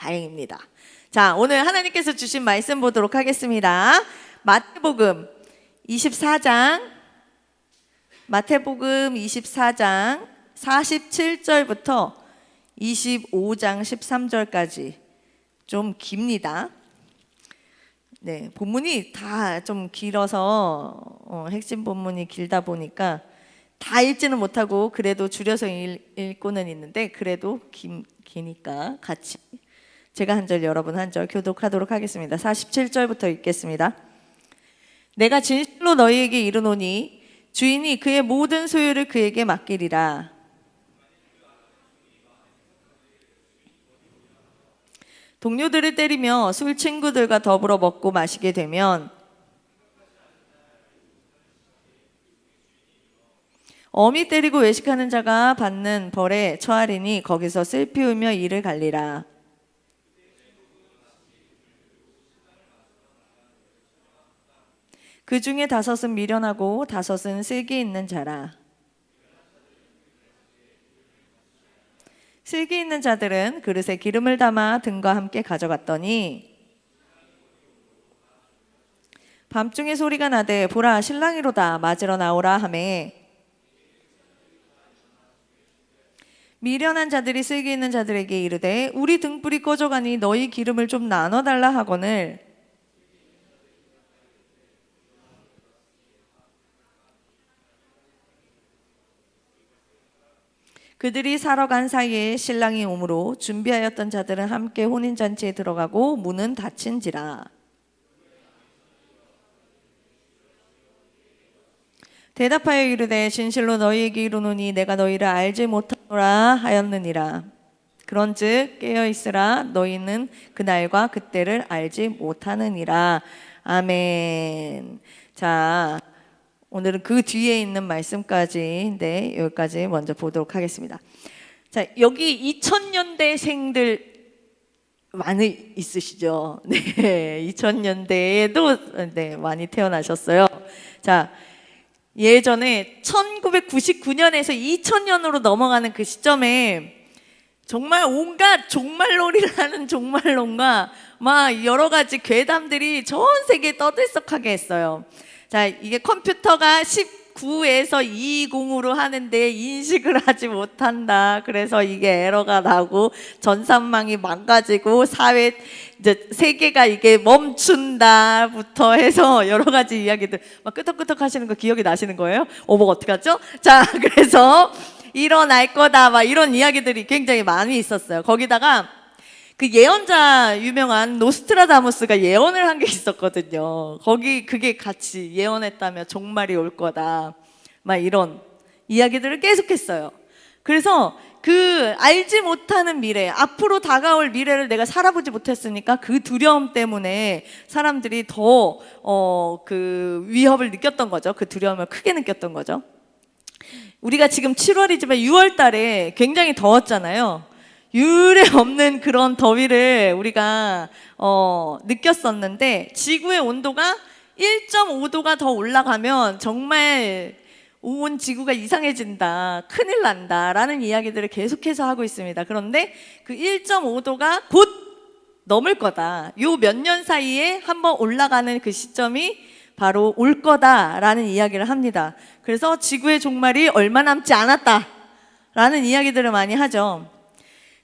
다행입니다. 자, 오늘 하나님께서 주신 말씀 보도록 하겠습니다. 마태복음 24장 47절부터 25장 13절까지 좀 깁니다. 네, 본문이 다 좀 길어서 핵심 본문이 길다 보니까 다 읽지는 못하고 그래도 줄여서 읽고는 있는데 그래도 기니까 같이 제가 한 절 여러분 한 절 교독하도록 하겠습니다. 47절부터 읽겠습니다. 내가 진실로 너희에게 이르노니 주인이 그의 모든 소유를 그에게 맡기리라. 동료들을 때리며 술 친구들과 더불어 먹고 마시게 되면 어미 때리고 외식하는 자가 받는 벌에 처하리니 거기서 슬피 울며 이를 갈리라. 그 중에 5은 미련하고 5은 슬기 있는 자라. 슬기 있는 자들은 그릇에 기름을 담아 등과 함께 가져갔더니 밤중에 소리가 나되 보라 신랑이로다 맞으러 나오라 하매 미련한 자들이 슬기 있는 자들에게 이르되 우리 등불이 꺼져가니 너희 기름을 좀 나눠달라 하거늘 그들이 사러 간 사이에 신랑이 오므로 준비하였던 자들은 함께 혼인잔치에 들어가고 문은 닫힌지라. 대답하여 이르되 진실로 너희에게 이르노니 내가 너희를 알지 못하노라 하였느니라. 그런즉 깨어있으라 너희는 그날과 그때를 알지 못하느니라. 아멘. 자, 오늘은 그 뒤에 있는 말씀까지 여기까지 먼저 보도록 하겠습니다. 자, 여기 2000년대생들 많이 있으시죠? 네, 2000년대에도 네, 많이 태어나셨어요. 자, 예전에 1999년에서 2000년으로 넘어가는 그 시점에 정말 온갖 종말론이라는 종말론과 막 여러 가지 괴담들이 전 세계에 떠들썩하게 했어요. 자, 이게 컴퓨터가 19에서 20으로 하는데 인식을 하지 못한다. 그래서 이게 에러가 나고 전산망이 망가지고 이제 세계가 이게 멈춘다부터 해서 여러 가지 이야기들 막 끄덕끄덕 하시는 거 기억이 나시는 거예요? 어머 어떡하죠? 자, 그래서 일어날 거다 막 이런 이야기들이 굉장히 많이 있었어요. 거기다가 그 예언자 유명한 노스트라다무스가 예언을 한 게 있었거든요. 그게 같이 예언했다며 종말이 올 거다. 막 이런 이야기들을 계속했어요. 그래서 그 알지 못하는 미래, 앞으로 다가올 미래를 내가 살아보지 못했으니까 그 두려움 때문에 사람들이 더 그 위협을 느꼈던 거죠. 그 두려움을 크게 느꼈던 거죠. 우리가 지금 7월이지만 6월 달에 굉장히 더웠잖아요. 유례 없는 그런 더위를 우리가 느꼈었는데 지구의 온도가 1.5도가 더 올라가면 정말 온 지구가 이상해진다, 큰일 난다 라는 이야기들을 계속해서 하고 있습니다. 그런데 그 1.5도가 곧 넘을 거다. 요 몇 년 사이에 한번 올라가는 그 시점이 바로 올 거다라는 이야기를 합니다. 그래서 지구의 종말이 얼마 남지 않았다 라는 이야기들을 많이 하죠.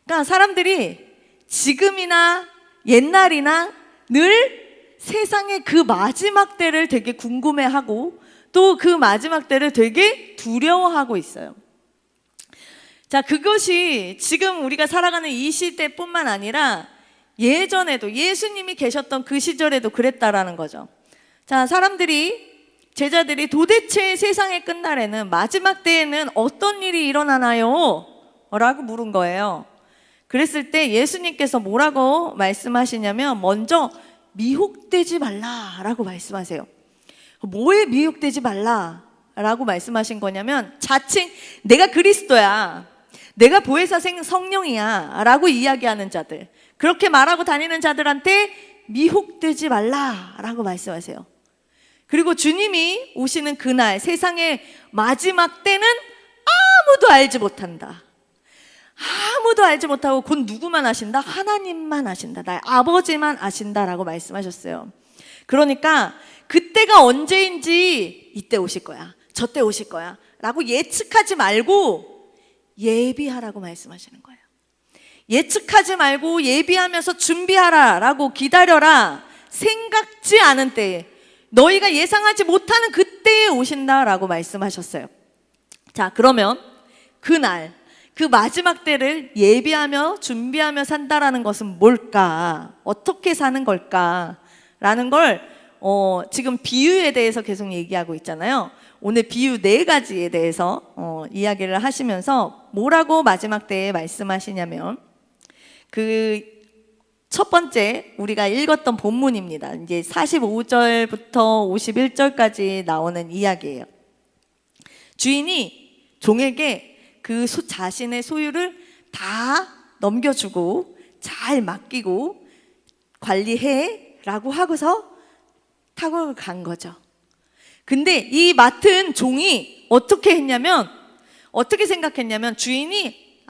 그러니까 사람들이 지금이나 옛날이나 늘 세상의 그 마지막 때를 되게 궁금해하고 또 그 마지막 때를 되게 두려워하고 있어요. 자, 그것이 지금 우리가 살아가는 이 시대뿐만 아니라 예전에도 예수님이 계셨던 그 시절에도 그랬다라는 거죠. 자, 제자들이 도대체 세상의 끝날에는 마지막 때에는 어떤 일이 일어나나요? 라고 물은 거예요. 그랬을 때 예수님께서 뭐라고 말씀하시냐면 먼저 미혹되지 말라라고 말씀하세요. 뭐에 미혹되지 말라라고 말씀하신 거냐면 자칭 내가 그리스도야, 내가 보혜사 성령이야 라고 이야기하는 자들, 그렇게 말하고 다니는 자들한테 미혹되지 말라라고 말씀하세요. 그리고 주님이 오시는 그날 세상의 마지막 때는 아무도 알지 못한다. 아무도 알지 못하고 곧 누구만 아신다? 하나님만 아신다. 나의 아버지만 아신다라고 말씀하셨어요. 그러니까 그때가 언제인지 이때 오실 거야, 저때 오실 거야 라고 예측하지 말고 예비하라고 말씀하시는 거예요. 예측하지 말고 예비하면서 준비하라 라고, 기다려라, 생각지 않은 때에, 너희가 예상하지 못하는 그때에 오신다라고 말씀하셨어요. 자, 그러면 그날, 그 마지막 때를 예비하며 준비하며 산다라는 것은 뭘까? 어떻게 사는 걸까? 라는 걸 지금 비유에 대해서 계속 얘기하고 있잖아요. 오늘 비유 4가지에 대해서 이야기를 하시면서 뭐라고 마지막 때에 말씀하시냐면, 그 첫 번째 우리가 읽었던 본문입니다. 이제 45절부터 51절까지 나오는 이야기예요. 주인이 종에게 그 자신의 소유를 다 넘겨주고 잘 맡기고 관리해 라고 하고서 타고 간 거죠. 근데 이 맡은 종이 어떻게 했냐면, 어떻게 생각했냐면, 주인이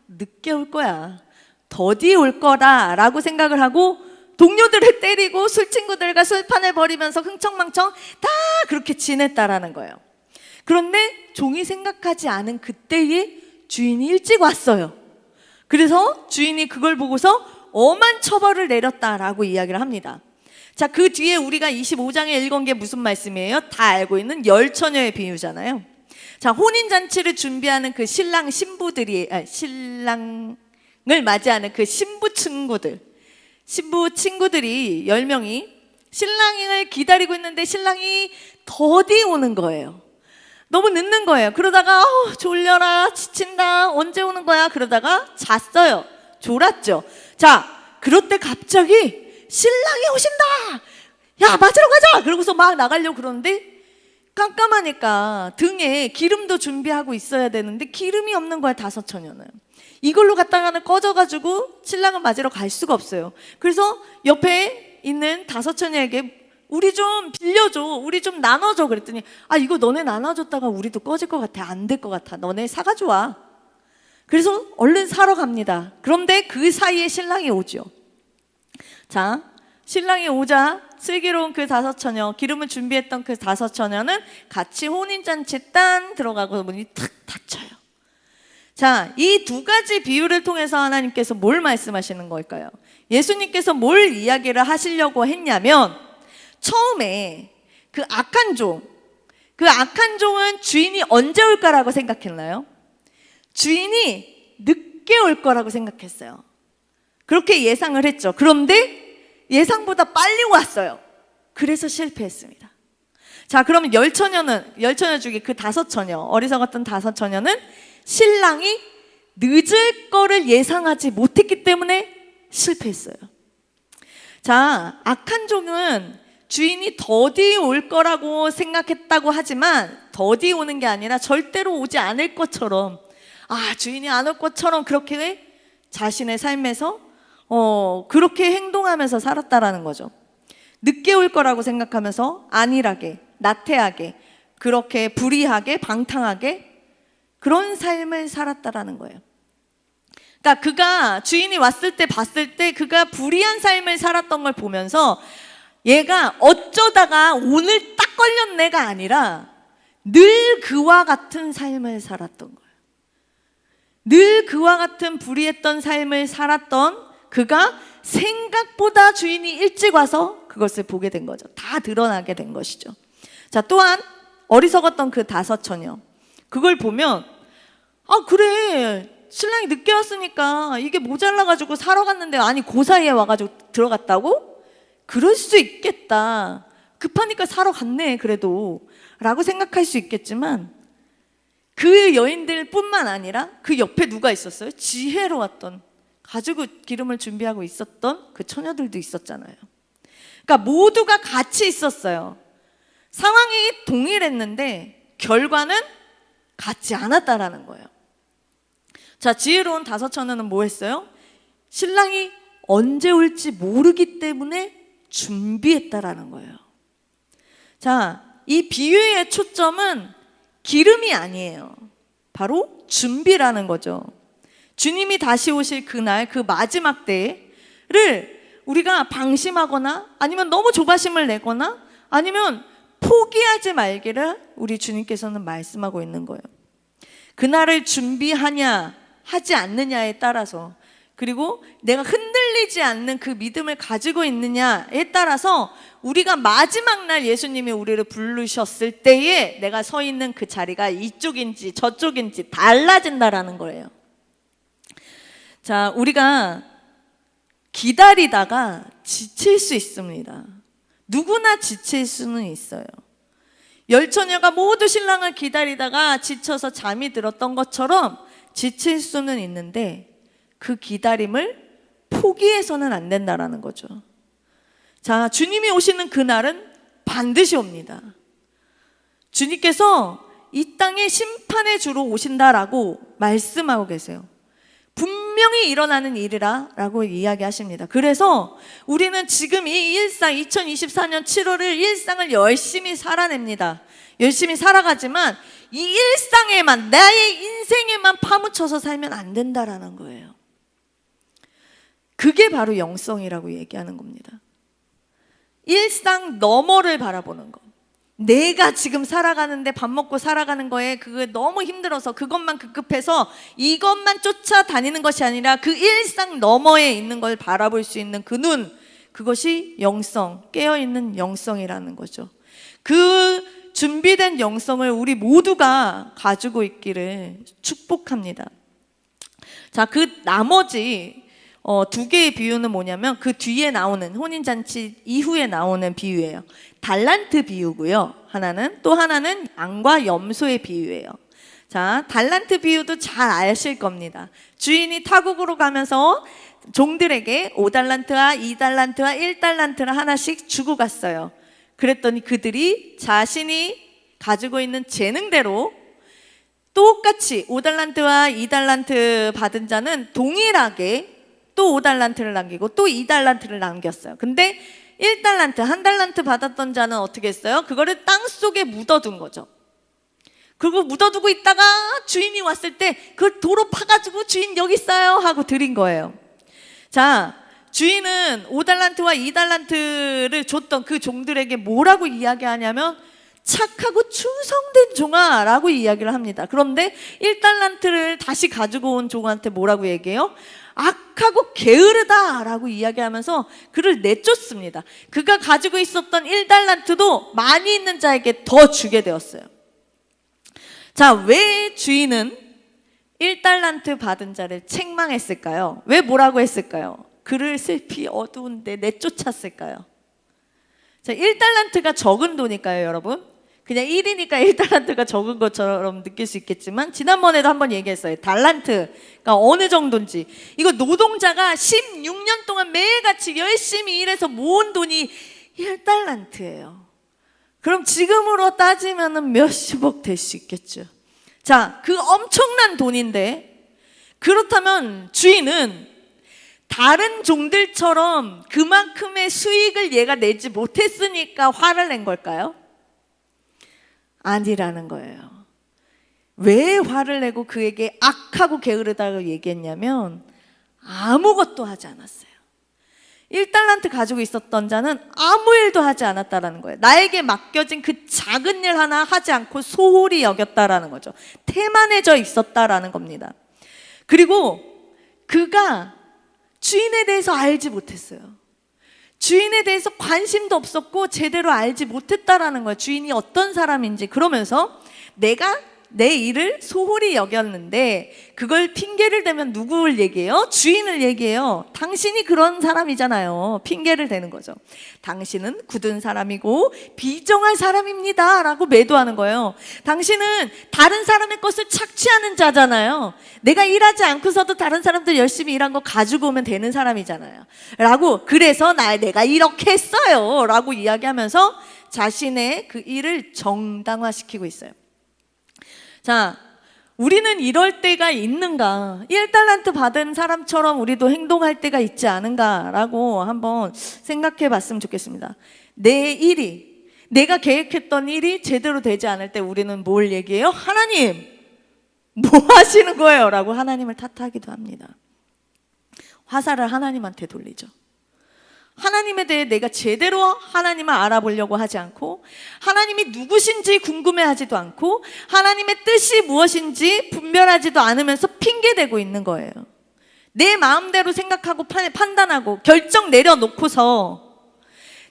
늦게 올 거야, 더디 올 거다 라고 생각을 하고 동료들을 때리고 술친구들과 술판을 벌이면서 흥청망청 다 그렇게 지냈다라는 거예요. 그런데 종이 생각하지 않은 그때에 주인이 일찍 왔어요. 그래서 주인이 그걸 보고서 엄한 처벌을 내렸다라고 이야기를 합니다. 자, 그 뒤에 우리가 25장에 읽은 게 무슨 말씀이에요? 다 알고 있는 열처녀의 비유잖아요. 자, 혼인잔치를 준비하는 그 신랑 신부들이, 신랑을 맞이하는 그 신부 친구들이 10명이 신랑을 기다리고 있는데 신랑이 더디 오는 거예요. 너무 늦는 거예요. 그러다가 졸려라, 지친다, 언제 오는 거야? 그러다가 잤어요. 졸았죠. 자, 그럴 때 갑자기 신랑이 오신다, 야 맞으러 가자, 그러고서 막 나가려고 그러는데 깜깜하니까 등에 기름도 준비하고 있어야 되는데 기름이 없는 거야, 5처녀는. 이걸로 갔다가는 꺼져가지고 신랑을 맞으러 갈 수가 없어요. 그래서 옆에 있는 5처녀에게 우리 좀 빌려줘, 우리 좀 나눠줘 그랬더니, 이거 너네 나눠줬다가 우리도 꺼질 것 같아, 안 될 것 같아, 너네 사가져 와. 그래서 얼른 사러 갑니다. 그런데 그 사이에 신랑이 오죠. 자, 신랑이 오자 슬기로운 그 5처녀, 기름을 준비했던 그 5처녀는 같이 혼인잔치 딴 들어가고 문이 탁 닫혀요. 자, 이 2가지 비유를 통해서 하나님께서 뭘 말씀하시는 걸까요? 예수님께서 뭘 이야기를 하시려고 했냐면, 처음에 그 악한 종은 주인이 언제 올까라고 생각했나요? 주인이 늦게 올 거라고 생각했어요. 그렇게 예상을 했죠. 그런데 예상보다 빨리 왔어요. 그래서 실패했습니다. 자, 그러면 열처녀 중에 그 5처녀, 어리석었던 5처녀는 신랑이 늦을 거를 예상하지 못했기 때문에 실패했어요. 자, 악한 종은 주인이 더디 올 거라고 생각했다고 하지만 더디 오는 게 아니라 절대로 오지 않을 것처럼, 주인이 안 올 것처럼 그렇게 자신의 삶에서 그렇게 행동하면서 살았다라는 거죠. 늦게 올 거라고 생각하면서 안일하게, 나태하게, 그렇게 불의하게, 방탕하게 그런 삶을 살았다라는 거예요. 그러니까 그가 주인이 왔을 때 봤을 때 그가 불의한 삶을 살았던 걸 보면서 얘가 어쩌다가 오늘 딱 걸렸네가 아니라 늘 그와 같은 삶을 살았던 거예요. 늘 그와 같은 불의했던 삶을 살았던 그가 생각보다 주인이 일찍 와서 그것을 보게 된 거죠. 다 드러나게 된 것이죠. 자, 또한 어리석었던 그 5처녀, 그걸 보면 그래, 신랑이 늦게 왔으니까 이게 모자라가지고 사러 갔는데 그 사이에 와가지고 들어갔다고? 그럴 수 있겠다, 급하니까 사러 갔네 그래도 라고 생각할 수 있겠지만, 그 여인들 뿐만 아니라 그 옆에 누가 있었어요? 지혜로웠던, 가지고 기름을 준비하고 있었던 그 처녀들도 있었잖아요. 그러니까 모두가 같이 있었어요. 상황이 동일했는데 결과는 같지 않았다라는 거예요. 자, 지혜로운 5처녀는 뭐 했어요? 신랑이 언제 올지 모르기 때문에 준비했다라는 거예요. 자, 이 비유의 초점은 기름이 아니에요. 바로 준비라는 거죠. 주님이 다시 오실 그날, 그 마지막 때를 우리가 방심하거나 아니면 너무 조바심을 내거나 아니면 포기하지 말기를 우리 주님께서는 말씀하고 있는 거예요. 그날을 준비하냐 하지 않느냐에 따라서, 그리고 내가 흔들리지 않는 그 믿음을 가지고 있느냐에 따라서 우리가 마지막 날 예수님이 우리를 부르셨을 때에 내가 서 있는 그 자리가 이쪽인지 저쪽인지 달라진다라는 거예요. 자, 우리가 기다리다가 지칠 수 있습니다. 누구나 지칠 수는 있어요. 열처녀가 모두 신랑을 기다리다가 지쳐서 잠이 들었던 것처럼 지칠 수는 있는데 그 기다림을 포기해서는 안 된다라는 거죠. 자, 주님이 오시는 그날은 반드시 옵니다. 주님께서 이 땅에 심판의 주로 오신다라고 말씀하고 계세요. 분명히 일어나는 일이라 라고 이야기하십니다. 그래서 우리는 지금 이 일상 2024년 7월을 일상을 열심히 살아냅니다. 열심히 살아가지만 이 일상에만, 나의 인생에만 파묻혀서 살면 안 된다라는 거예요. 그게 바로 영성이라고 얘기하는 겁니다. 일상 너머를 바라보는 거. 내가 지금 살아가는데 밥 먹고 살아가는 거에 그게 너무 힘들어서 그것만 급급해서 이것만 쫓아다니는 것이 아니라 그 일상 너머에 있는 걸 바라볼 수 있는 그 눈, 그것이 영성, 깨어있는 영성이라는 거죠. 그 준비된 영성을 우리 모두가 가지고 있기를 축복합니다. 자, 그 나머지 두 개의 비유는 뭐냐면 그 뒤에 나오는 혼인잔치 이후에 나오는 비유예요. 달란트 비유고요. 또 하나는 양과 염소의 비유예요. 자, 달란트 비유도 잘 아실 겁니다. 주인이 타국으로 가면서 종들에게 5달란트와 2달란트와 1달란트를 하나씩 주고 갔어요. 그랬더니 그들이 자신이 가지고 있는 재능대로 똑같이 5달란트와 2달란트 받은 자는 동일하게 또 5달란트를 남기고 또 2달란트를 남겼어요. 근데 1달란트, 1달란트 받았던 자는 어떻게 했어요? 그거를 땅속에 묻어둔 거죠. 그리고 묻어두고 있다가 주인이 왔을 때 그걸 도로 파가지고 주인 여기 있어요 하고 드린 거예요. 자, 주인은 5달란트와 2달란트를 줬던 그 종들에게 뭐라고 이야기하냐면 착하고 충성된 종아 라고 이야기를 합니다. 그런데 1달란트를 다시 가지고 온 종한테 뭐라고 얘기해요? 악하고 게으르다 라고 이야기하면서 그를 내쫓습니다. 그가 가지고 있었던 1달란트도 많이 있는 자에게 더 주게 되었어요. 자, 왜 주인은 1달란트 받은 자를 책망했을까요? 왜 뭐라고 했을까요? 그를 슬피 어두운데 내쫓았을까요? 자, 1달란트가 적은 돈일까요, 여러분? 그냥 1이니까 1달란트가 적은 것처럼 느낄 수 있겠지만 지난번에도 한번 얘기했어요. 달란트가 어느 정도인지. 이거 노동자가 16년 동안 매일같이 열심히 일해서 모은 돈이 1달란트예요. 그럼 지금으로 따지면 몇십억 될 수 있겠죠. 자, 그 엄청난 돈인데 그렇다면 주인은 다른 종들처럼 그만큼의 수익을 얘가 내지 못했으니까 화를 낸 걸까요? 아니라는 거예요. 왜 화를 내고 그에게 악하고 게으르다고 얘기했냐면 아무것도 하지 않았어요. 1달란트 가지고 있었던 자는 아무 일도 하지 않았다라는 거예요. 나에게 맡겨진 그 작은 일 하나 하지 않고 소홀히 여겼다라는 거죠. 태만해져 있었다라는 겁니다. 그리고 그가 주인에 대해서 알지 못했어요. 주인에 대해서 관심도 없었고 제대로 알지 못했다라는 거예요. 주인이 어떤 사람인지. 그러면서 내가 내 일을 소홀히 여겼는데 그걸 핑계를 대면 누구를 얘기해요? 주인을 얘기해요. 당신이 그런 사람이잖아요. 핑계를 대는 거죠. 당신은 굳은 사람이고 비정할 사람입니다 라고 매도하는 거예요. 당신은 다른 사람의 것을 착취하는 자잖아요. 내가 일하지 않고서도 다른 사람들 열심히 일한 거 가지고 오면 되는 사람이잖아요 라고. 그래서 내가 이렇게 했어요 라고 이야기하면서 자신의 그 일을 정당화시키고 있어요. 자, 우리는 이럴 때가 있는가? 1달란트 받은 사람처럼 우리도 행동할 때가 있지 않은가라고 한번 생각해 봤으면 좋겠습니다. 내 일이, 내가 계획했던 일이 제대로 되지 않을 때 우리는 뭘 얘기해요? 하나님, 뭐 하시는 거예요? 라고 하나님을 탓하기도 합니다. 화살을 하나님한테 돌리죠. 하나님에 대해 내가 제대로 하나님을 알아보려고 하지 않고, 하나님이 누구신지 궁금해하지도 않고, 하나님의 뜻이 무엇인지 분별하지도 않으면서 핑계대고 있는 거예요. 내 마음대로 생각하고 판단하고 결정 내려놓고서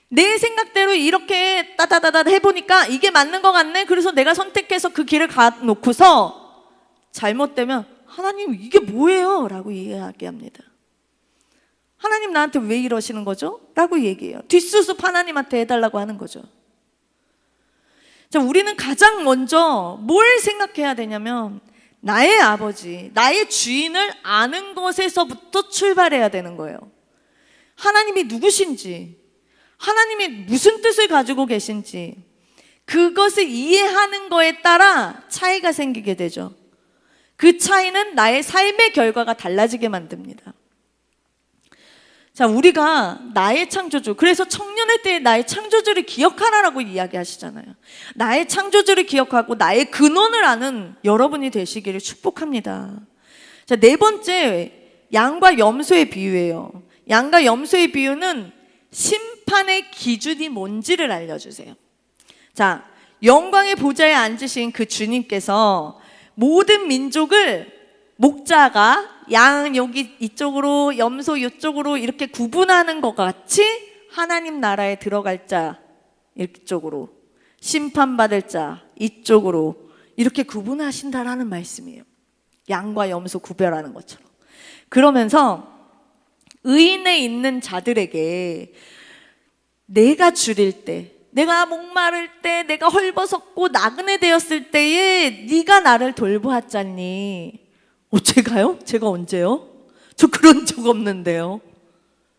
내 생각대로 이렇게 따다다다 해보니까 이게 맞는 것 같네. 그래서 내가 선택해서 그 길을 가놓고서 잘못되면 하나님 이게 뭐예요? 라고 이야기합니다. 하나님 나한테 왜 이러시는 거죠? 라고 얘기해요. 뒷수습 하나님한테 해달라고 하는 거죠. 자, 우리는 가장 먼저 뭘 생각해야 되냐면 나의 아버지, 나의 주인을 아는 것에서부터 출발해야 되는 거예요. 하나님이 누구신지, 하나님이 무슨 뜻을 가지고 계신지, 그것을 이해하는 거에 따라 차이가 생기게 되죠. 그 차이는 나의 삶의 결과가 달라지게 만듭니다. 자, 우리가 나의 창조주, 그래서 청년의 때에 나의 창조주를 기억하라라고 이야기하시잖아요. 나의 창조주를 기억하고 나의 근원을 아는 여러분이 되시기를 축복합니다. 자, 네 번째, 양과 염소의 비유예요. 양과 염소의 비유는 심판의 기준이 뭔지를 알려주세요. 자, 영광의 보좌에 앉으신 그 주님께서 모든 민족을 목자가 양 여기 이쪽으로 염소 이쪽으로 이렇게 구분하는 것 같이 하나님 나라에 들어갈 자 이쪽으로, 심판받을 자 이쪽으로 이렇게 구분하신다라는 말씀이에요. 양과 염소 구별하는 것처럼. 그러면서 의인에 있는 자들에게 내가 줄일 때, 내가 목마를 때, 내가 헐벗었고 나그네 되었을 때에 네가 나를 돌보았잖니. 제가요? 제가 언제요? 저 그런 적 없는데요.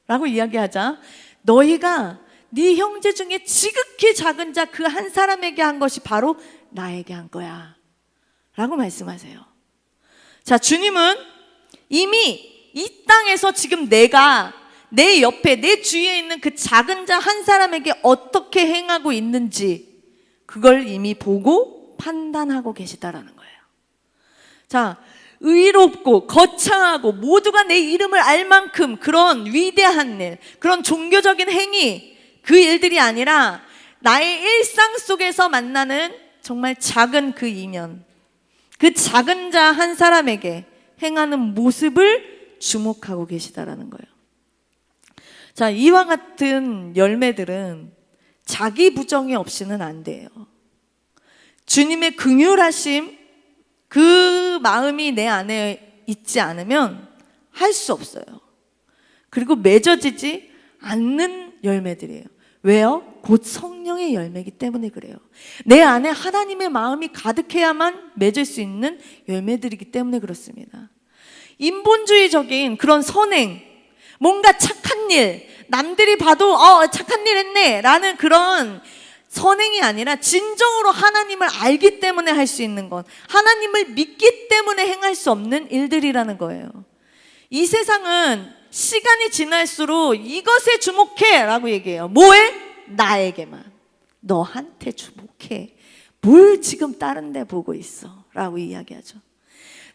라고 이야기하자 너희가 네 형제 중에 지극히 작은 자 그 한 사람에게 한 것이 바로 나에게 한 거야 라고 말씀하세요. 자, 주님은 이미 이 땅에서 지금 내가 내 옆에 내 주위에 있는 그 작은 자 한 사람에게 어떻게 행하고 있는지 그걸 이미 보고 판단하고 계시다라는 거예요. 자, 의롭고 거창하고 모두가 내 이름을 알 만큼 그런 위대한 일, 그런 종교적인 행위, 그 일들이 아니라 나의 일상 속에서 만나는 정말 작은 그 이면, 그 작은 자 한 사람에게 행하는 모습을 주목하고 계시다라는 거예요. 자, 이와 같은 열매들은 자기 부정이 없이는 안 돼요. 주님의 긍휼하심, 그 마음이 내 안에 있지 않으면 할 수 없어요. 그리고 맺어지지 않는 열매들이에요. 왜요? 곧 성령의 열매이기 때문에 그래요. 내 안에 하나님의 마음이 가득해야만 맺을 수 있는 열매들이기 때문에 그렇습니다. 인본주의적인 그런 선행, 뭔가 착한 일, 남들이 봐도 착한 일 했네 라는 그런 선행이 아니라 진정으로 하나님을 알기 때문에 할 수 있는 것, 하나님을 믿기 때문에 행할 수 없는 일들이라는 거예요. 이 세상은 시간이 지날수록 이것에 주목해 라고 얘기해요. 뭐에? 나에게만. 너한테 주목해. 뭘 지금 다른 데 보고 있어 라고 이야기하죠.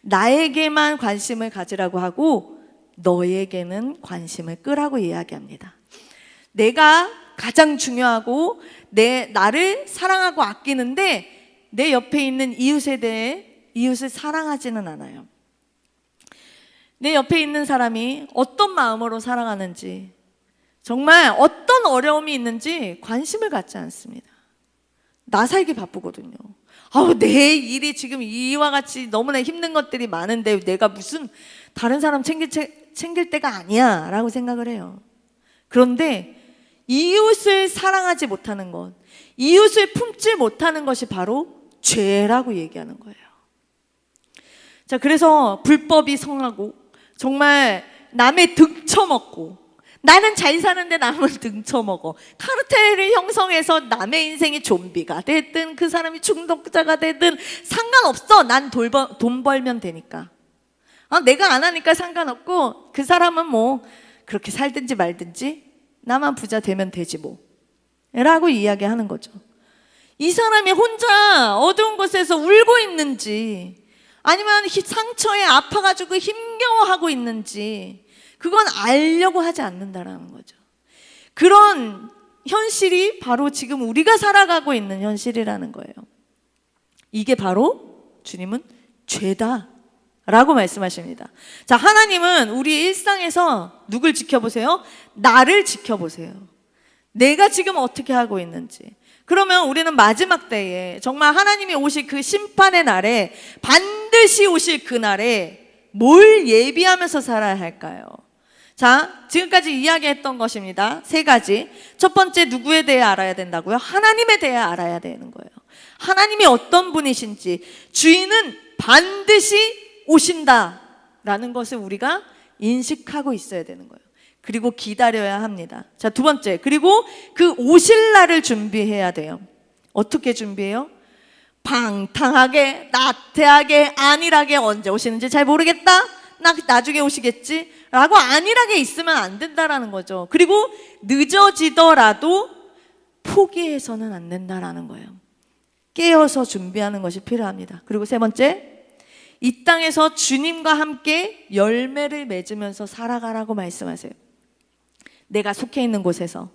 나에게만 관심을 가지라고 하고 너에게는 관심을 끄라고 이야기합니다. 내가 가장 중요하고 나를 사랑하고 아끼는데 내 옆에 있는 이웃에 대해 이웃을 사랑하지는 않아요. 내 옆에 있는 사람이 어떤 마음으로 사랑하는지, 정말 어떤 어려움이 있는지 관심을 갖지 않습니다. 나 살기 바쁘거든요. 내 일이 지금 이와 같이 너무나 힘든 것들이 많은데 내가 무슨 다른 사람 챙길 때가 아니야 라고 생각을 해요. 그런데 이웃을 사랑하지 못하는 것, 이웃을 품지 못하는 것이 바로 죄라고 얘기하는 거예요. 자, 그래서 불법이 성하고 정말 남의 등쳐먹고, 나는 잘 사는데 남을 등쳐먹어, 카르텔을 형성해서 남의 인생이 좀비가 됐든 그 사람이 중독자가 되든 상관없어. 난 돈 벌면 되니까. 내가 안 하니까 상관없고 그 사람은 뭐 그렇게 살든지 말든지 나만 부자 되면 되지 뭐 라고 이야기하는 거죠. 이 사람이 혼자 어두운 곳에서 울고 있는지, 아니면 상처에 아파가지고 힘겨워하고 있는지 그건 알려고 하지 않는다라는 거죠. 그런 현실이 바로 지금 우리가 살아가고 있는 현실이라는 거예요. 이게 바로 주님은 죄다 라고 말씀하십니다. 자, 하나님은 우리 일상에서 누굴 지켜보세요? 나를 지켜보세요. 내가 지금 어떻게 하고 있는지. 그러면 우리는 마지막 때에 정말 하나님이 오실 그 심판의 날에, 반드시 오실 그날에 뭘 예비하면서 살아야 할까요? 자, 지금까지 이야기했던 것입니다. 세 가지. 첫 번째, 누구에 대해 알아야 된다고요? 하나님에 대해 알아야 되는 거예요. 하나님이 어떤 분이신지, 주인은 반드시 오신다라는 것을 우리가 인식하고 있어야 되는 거예요. 그리고 기다려야 합니다. 자, 두 번째, 그리고 그 오실 날을 준비해야 돼요. 어떻게 준비해요? 방탕하게, 나태하게, 안일하게, 언제 오시는지 잘 모르겠다, 나중에 오시겠지 라고 안일하게 있으면 안 된다라는 거죠. 그리고 늦어지더라도 포기해서는 안 된다라는 거예요. 깨어서 준비하는 것이 필요합니다. 그리고 세 번째, 이 땅에서 주님과 함께 열매를 맺으면서 살아가라고 말씀하세요. 내가 속해 있는 곳에서,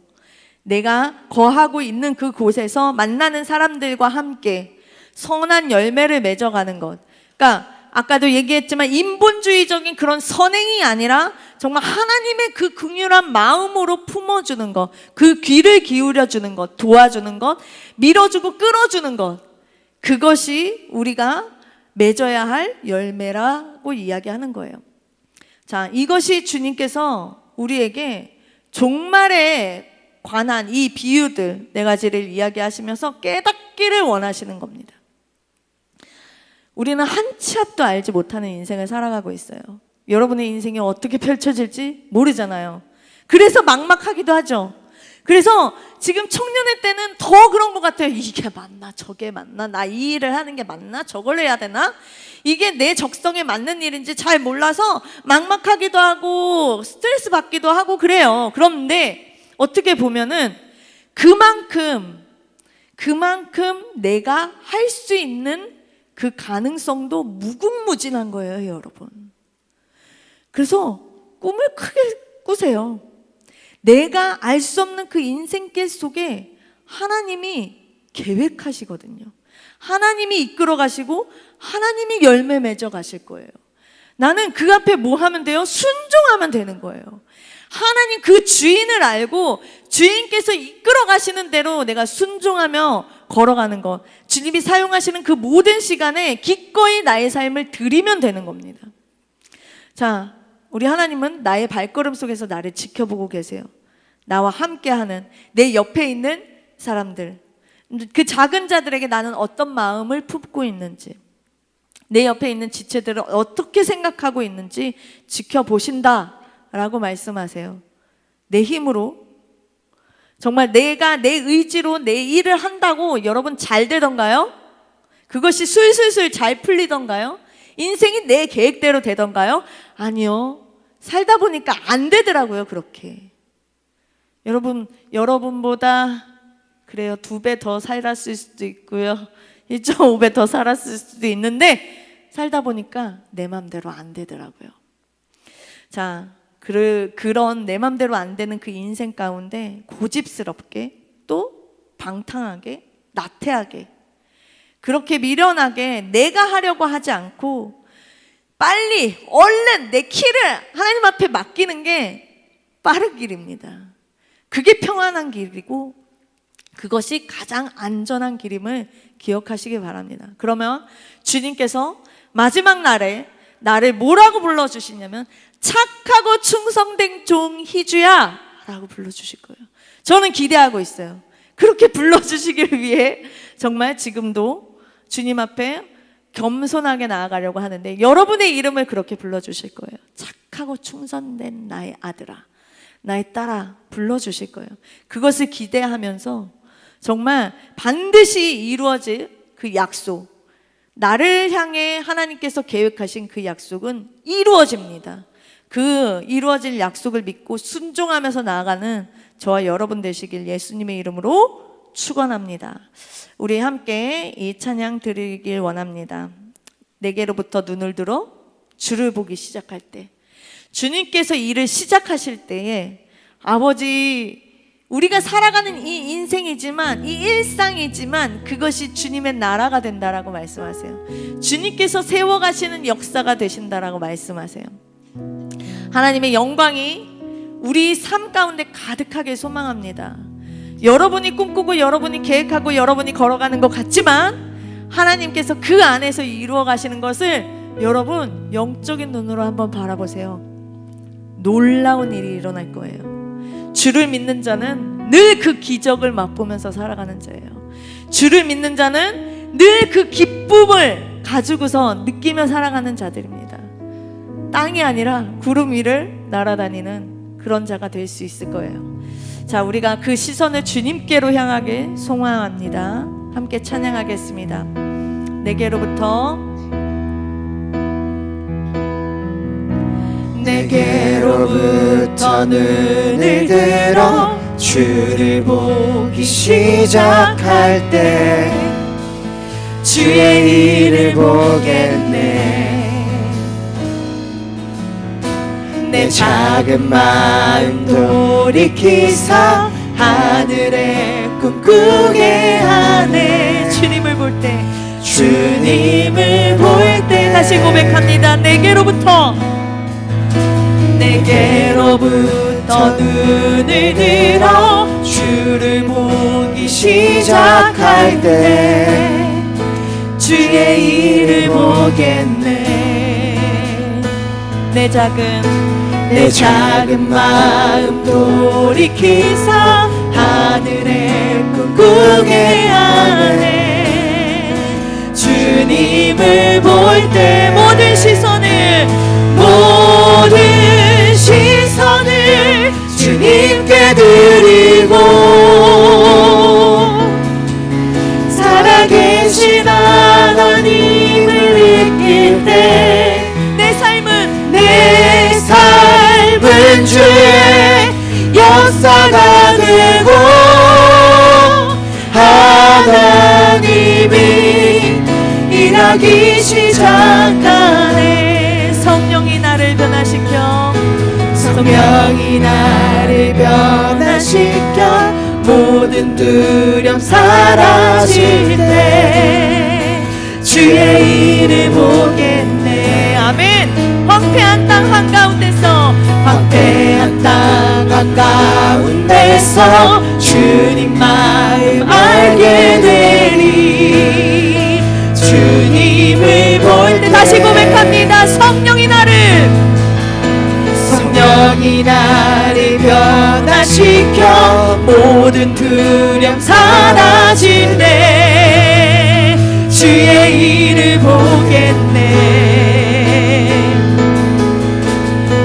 내가 거하고 있는 그 곳에서 만나는 사람들과 함께 선한 열매를 맺어가는 것. 그러니까 아까도 얘기했지만 인본주의적인 그런 선행이 아니라 정말 하나님의 그 긍휼한 마음으로 품어주는 것, 그 귀를 기울여주는 것, 도와주는 것, 밀어주고 끌어주는 것, 그것이 우리가 맺어야 할 열매라고 이야기하는 거예요. 자, 이것이 주님께서 우리에게 종말에 관한 이 비유들 네 가지를 이야기하시면서 깨닫기를 원하시는 겁니다. 우리는 한 치 앞도 알지 못하는 인생을 살아가고 있어요. 여러분의 인생이 어떻게 펼쳐질지 모르잖아요. 그래서 막막하기도 하죠. 그래서 지금 청년의 때는 더 그런 것 같아요. 이게 맞나 저게 맞나, 나 이 일을 하는 게 맞나, 저걸 해야 되나, 이게 내 적성에 맞는 일인지 잘 몰라서 막막하기도 하고 스트레스 받기도 하고 그래요. 그런데 어떻게 보면은 그만큼 내가 할 수 있는 그 가능성도 무궁무진한 거예요, 여러분. 그래서 꿈을 크게 꾸세요. 내가 알 수 없는 그 인생길 속에 하나님이 계획하시거든요. 하나님이 이끌어 가시고 하나님이 열매 맺어 가실 거예요. 나는 그 앞에 뭐 하면 돼요? 순종하면 되는 거예요. 하나님 그 주인을 알고 주인께서 이끌어 가시는 대로 내가 순종하며 걸어가는 것, 주님이 사용하시는 그 모든 시간에 기꺼이 나의 삶을 드리면 되는 겁니다. 자, 우리 하나님은 나의 발걸음 속에서 나를 지켜보고 계세요. 나와 함께하는 내 옆에 있는 사람들, 그 작은 자들에게 나는 어떤 마음을 품고 있는지, 내 옆에 있는 지체들을 어떻게 생각하고 있는지 지켜보신다 라고 말씀하세요. 내 힘으로, 정말 내가 내 의지로 내 일을 한다고 여러분 잘 되던가요? 그것이 술술술 잘 풀리던가요? 인생이 내 계획대로 되던가요? 아니요. 살다 보니까 안 되더라고요, 그렇게. 여러분보다 그래요, 2배 더 살았을 수도 있고요, 1.5배 더 살았을 수도 있는데 살다 보니까 내 맘대로 안 되더라고요. 자, 그런 내 맘대로 안 되는 그 인생 가운데 고집스럽게, 또 방탕하게, 나태하게, 그렇게 미련하게 내가 하려고 하지 않고 빨리 얼른 내 키를 하나님 앞에 맡기는 게 빠른 길입니다. 그게 평안한 길이고 그것이 가장 안전한 길임을 기억하시기 바랍니다. 그러면 주님께서 마지막 날에 나를 뭐라고 불러주시냐면 착하고 충성된 종 희주야 라고 불러주실 거예요. 저는 기대하고 있어요. 그렇게 불러주시기를 위해 정말 지금도 주님 앞에 겸손하게 나아가려고 하는데 여러분의 이름을 그렇게 불러주실 거예요. 착하고 충성된 나의 아들아, 나의 딸아 불러주실 거예요. 그것을 기대하면서 정말 반드시 이루어질 그 약속, 나를 향해 하나님께서 계획하신 그 약속은 이루어집니다. 그 이루어질 약속을 믿고 순종하면서 나아가는 저와 여러분 되시길 예수님의 이름으로 축원합니다. 우리 함께 이 찬양 드리길 원합니다. 내게로부터 눈을 들어 주를 보기 시작할 때, 주님께서 일을 시작하실 때에 아버지, 우리가 살아가는 이 인생이지만, 이 일상이지만 그것이 주님의 나라가 된다라고 말씀하세요. 주님께서 세워가시는 역사가 되신다라고 말씀하세요. 하나님의 영광이 우리 삶 가운데 가득하게 소망합니다. 여러분이 꿈꾸고 여러분이 계획하고 여러분이 걸어가는 것 같지만 하나님께서 그 안에서 이루어 가시는 것을 여러분 영적인 눈으로 한번 바라보세요. 놀라운 일이 일어날 거예요. 주를 믿는 자는 늘 그 기적을 맛보면서 살아가는 자예요. 주를 믿는 자는 늘 그 기쁨을 가지고서 느끼며 살아가는 자들입니다. 땅이 아니라 구름 위를 날아다니는 그런 자가 될 수 있을 거예요. 자, 우리가 그 시선을 주님께로 향하게 소망합니다. 함께 찬양하겠습니다. 내게로부터 눈을 들어 주를 보기 시작할 때 주의 일을 보겠네. 내 작은 마음 돌이키사 하늘에 꿈꾸게 하네. 주님을 볼 때, 주님을 볼 때 다시 고백합니다. 내게로부터 눈을 들어 주를 보기 시작할 때 주의 일을 보겠네. 내 작은 마음 돌이키사 하늘에 꿈꾸게 하네. 주님을 볼 때 모든 시선을 주님께 드리고 살아계신 하나님을 느낄 때 내 삶은 주의 역사가 되고 하나님이 일하기 시작하네. 성령이 나를 변화시켜 모든 두려움 사라질 때 주의 일을 보겠네. 아멘. 황폐한 땅 한가운데서 주님 마음 알게 되리. 주님을 볼 때 다시 고백합니다. 성령이 나를 변화시켜 모든 두려움 사라질 때 주의 일을 보겠네.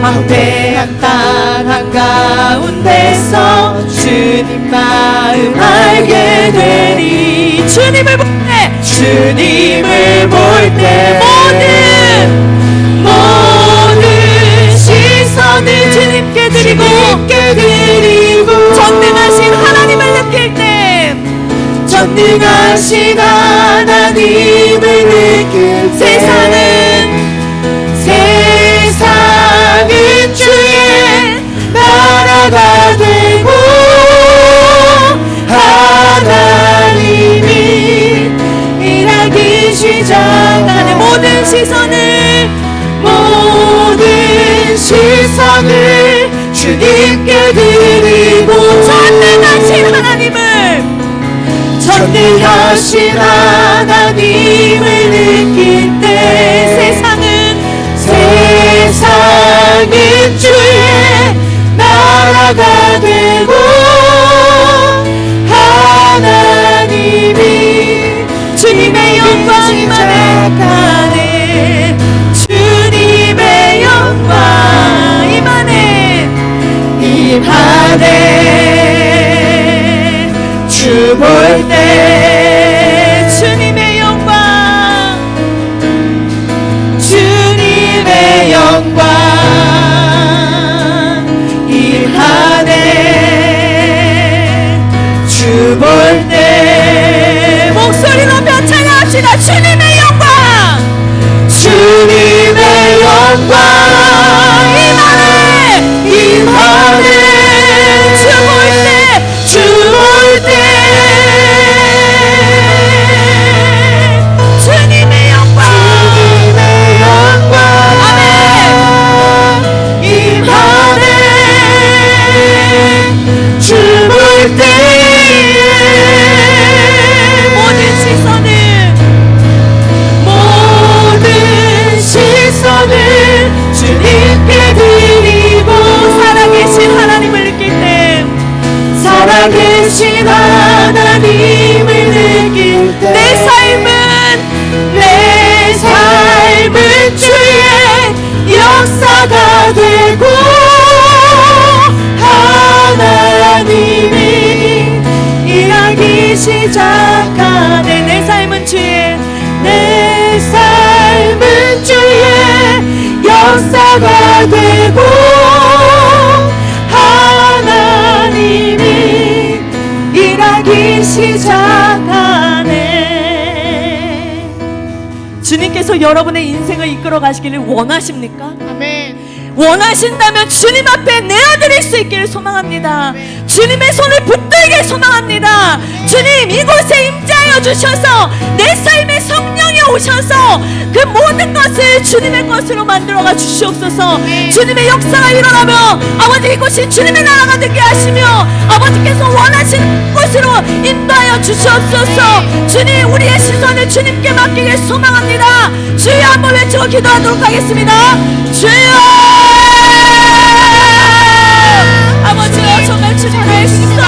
황폐한 땅 한가운데서 주님 마음 알게 되리. 주님을 볼 때 모든 시선을 주님께 드리고 전능하신 하나님을 느낄 때 세상은 주의 나라가 되고 하나님이 일하기 시작하네. 모든 시선을 주님께 드리고 전능하신 하나님을 느낄 때 세상은 주의 나라가 되고 하나님이 주님의 영광이 임하네. 주님의 영광 임하네. 주 볼 때 주님의 영광 임하네. 주 볼 때 목소리 높여 찬양합시다. 주님의 영광 살아계신 하나님을 느낄 때 내 삶은 주의 역사가 되고 하나님이 일하기 시작하네. 내 삶은 주의 역사가 되고 하나님이 일하기 시작하네. 주님께서 여러분의 인생을 이끌어 가시기를 원하십니까? 아멘. 원하신다면 주님 앞에 내어드릴 수 있기를 소망합니다. 주님의 손을 붙들게 소망합니다. 주님 이곳에 임재하여 주셔서 내 삶에 성령이 오셔서 그 모든 것을 주님의 것으로 만들어가 주시옵소서. 주님의 역사가 일어나며 아버지 이곳이 주님의 나라가 되게 하시며 아버지께서 원하시는 곳으로 인도하여 주시옵소서. 주님 우리의 시선을 주님께 맡기길 소망합니다. 주여 한번 외치고 기도하도록 하겠습니다. 주여 아버지여 정말 주님의 시선을